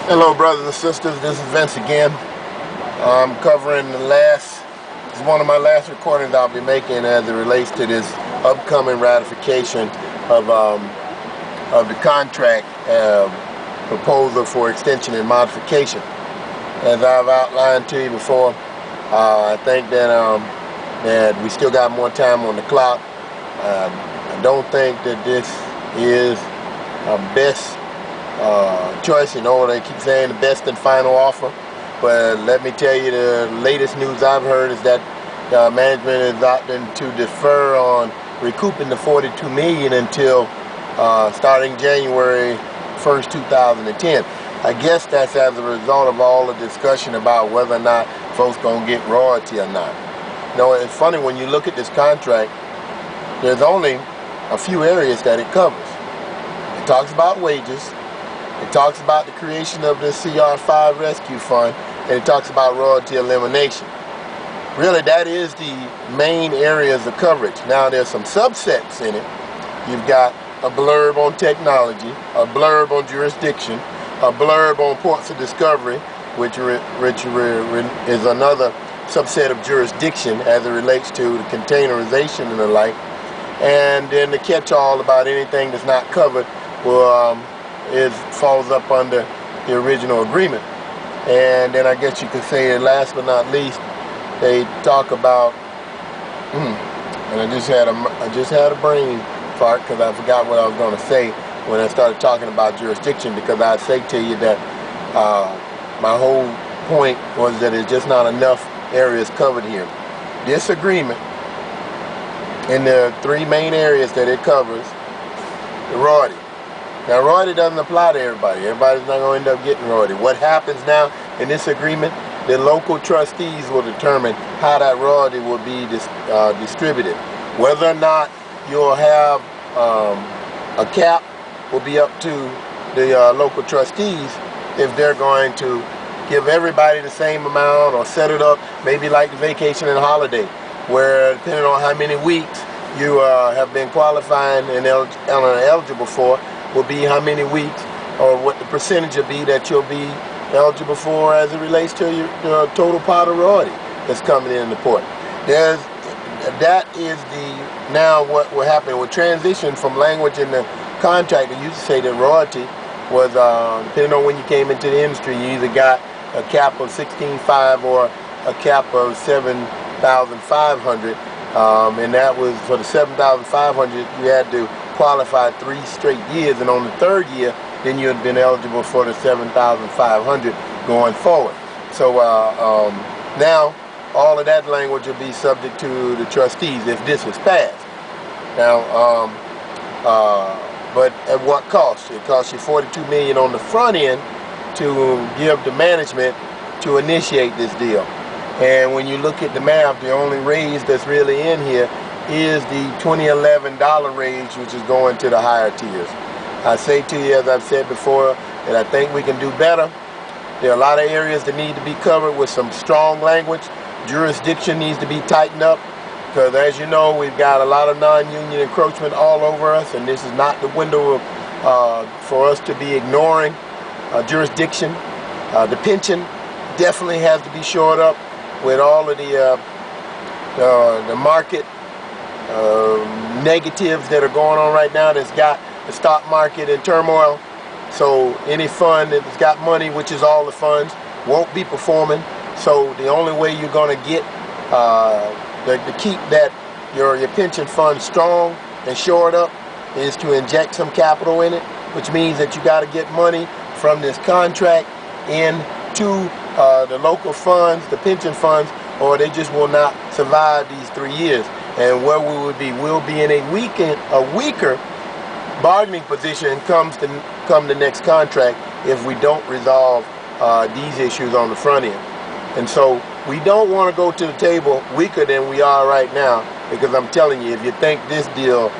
Hello brothers and sisters, this is Vince again. I'm covering this is one of my last recordings I'll be making as it relates to this upcoming ratification of the contract proposal for extension and modification. As I've outlined to you before, I think that we still got more time on the clock. I don't think that this is our best choice. You know, they keep saying the best and final offer, but let me tell you, the latest news I've heard is that management is opting to defer on recouping the $42 million until starting January 1st, 2010. I guess that's as a result of all the discussion about whether or not folks gonna get royalty or not. You know, it's funny when you look at this contract, there's only a few areas that it covers. It talks about wages, it talks about the creation of the CR5 rescue fund, and it talks about royalty elimination. Really, that is the main areas of coverage. Now, there's some subsets in it. You've got a blurb on technology, a blurb on jurisdiction, a blurb on ports of discovery, which is another subset of jurisdiction as it relates to the containerization and the like. And then the catch-all about anything that's not covered will falls up under the original agreement. And then I guess you could say that last but not least, they talk about and I just had a brain fart because I forgot what I was going to say when I started talking about jurisdiction, because I say to you that my whole point was that there's just not enough areas covered here. This agreement, in the three main areas that it covers, the royalty. Now, royalty doesn't apply to everybody. Everybody's not going to end up getting royalty. What happens now in this agreement, the local trustees will determine how that royalty will be distributed. Whether or not you'll have a cap will be up to the local trustees if they're going to give everybody the same amount or set it up maybe like the vacation and holiday, where depending on how many weeks you have been qualifying and eligible for will be how many weeks or what the percentage will be that you'll be eligible for as it relates to your total pot of royalty that's coming in the port. That is now what will happen with transition from language in the contract. It used to say that royalty was, depending on when you came into the industry, you either got a cap of $16,500 or a cap of $7,500, and that was for the $7,500 you had to qualify 3 straight years, and on the 3rd year then you had been eligible for the $7,500 going forward. So now all of that language will be subject to the trustees if this was passed. Now, but at what cost? It costs you $42 million on the front end to give the management to initiate this deal. And when you look at the math, the only raise that's really in here is the 2011 dollar raise, which is going to the higher tiers. I say to you, as I've said before, that I think we can do better. There are a lot of areas that need to be covered with some strong language. Jurisdiction needs to be tightened up, because as you know, we've got a lot of non-union encroachment all over us, and this is not the window for us to be ignoring jurisdiction. The pension definitely has to be shored up with all of the market negatives that are going on right now that's got the stock market in turmoil. So any fund that's got money, which is all the funds, won't be performing. So the only way you're going to get to keep that your pension fund strong and shored up is to inject some capital in it, which means that you got to get money from this contract into the local funds, the pension funds, or they just will not survive these 3 years. And where we would be, we'll be in a weaker bargaining position come the next contract if we don't resolve these issues on the front end. And so we don't want to go to the table weaker than we are right now, because I'm telling you, if you think this deal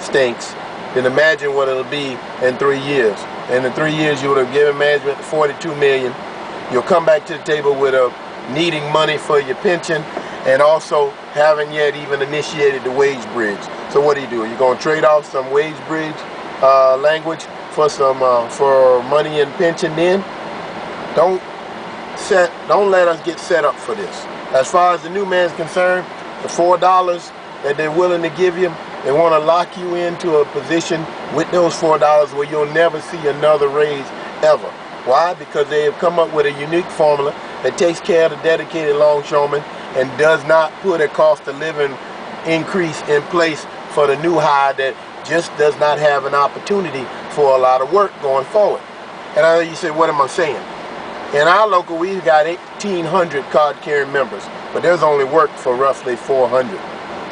stinks, then imagine what it'll be in 3 years. In the 3 years, you would have given management $42 million. You'll come back to the table with needing money for your pension, and also haven't yet even initiated the wage bridge. So what do? You're going to trade off some wage bridge language for some for money and pension, then don't let us get set up for this. As far as the new man's concerned, the $4 that they're willing to give you, they want to lock you into a position with those $4 where you'll never see another raise ever. Why? Because they have come up with a unique formula that takes care of the dedicated longshoreman and does not put a cost of living increase in place for the new hire that just does not have an opportunity for a lot of work going forward. And I know you say, what am I saying? In our local, we've got 1,800 card-carrying members, but there's only work for roughly 400.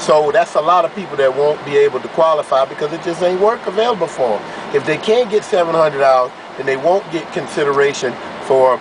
So that's a lot of people that won't be able to qualify because it just ain't work available for them. If they can't get 700 hours, then they won't get consideration for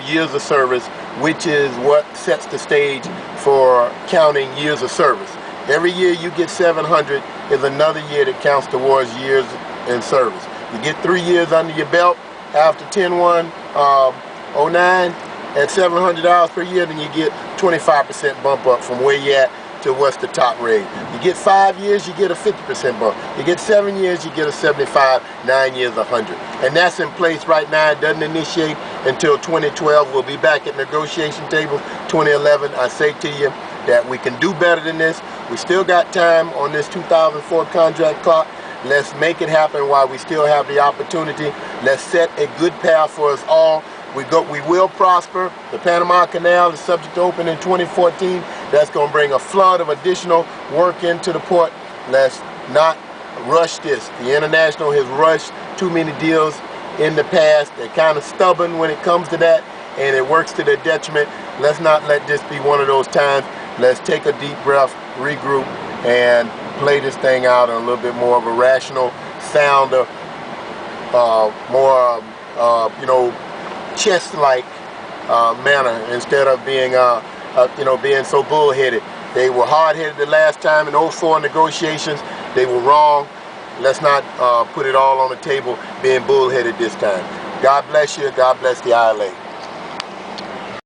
years of service, which is what sets the stage for counting years of service. Every year you get 700 is another year that counts towards years in service. You get 3 years under your belt after 10/1/09 at $700 per year, then you get 25% bump up from where you at to what's the top rate. You get 5 years, you get a 50% bump. You get 7 years, you get a 75, 9 years, 100. And that's in place right now. It doesn't initiate until 2012. We'll be back at negotiation tables 2011. I say to you that we can do better than this. We still got time on this 2004 contract clock. Let's make it happen while we still have the opportunity. Let's set a good path for us all. We will prosper. The Panama Canal is subject to open in 2014. That's going to bring a flood of additional work into the port. Let's not rush this. The International has rushed too many deals in the past. They're kind of stubborn when it comes to that, and it works to their detriment. Let's not let this be one of those times. Let's take a deep breath, regroup, and play this thing out in a little bit more of a rational, sounder, more, chess-like manner instead of being, being so bullheaded. They were hard-headed the last time in 04 negotiations. They were wrong. Let's not put it all on the table being bullheaded this time. God bless you. God bless the ILA.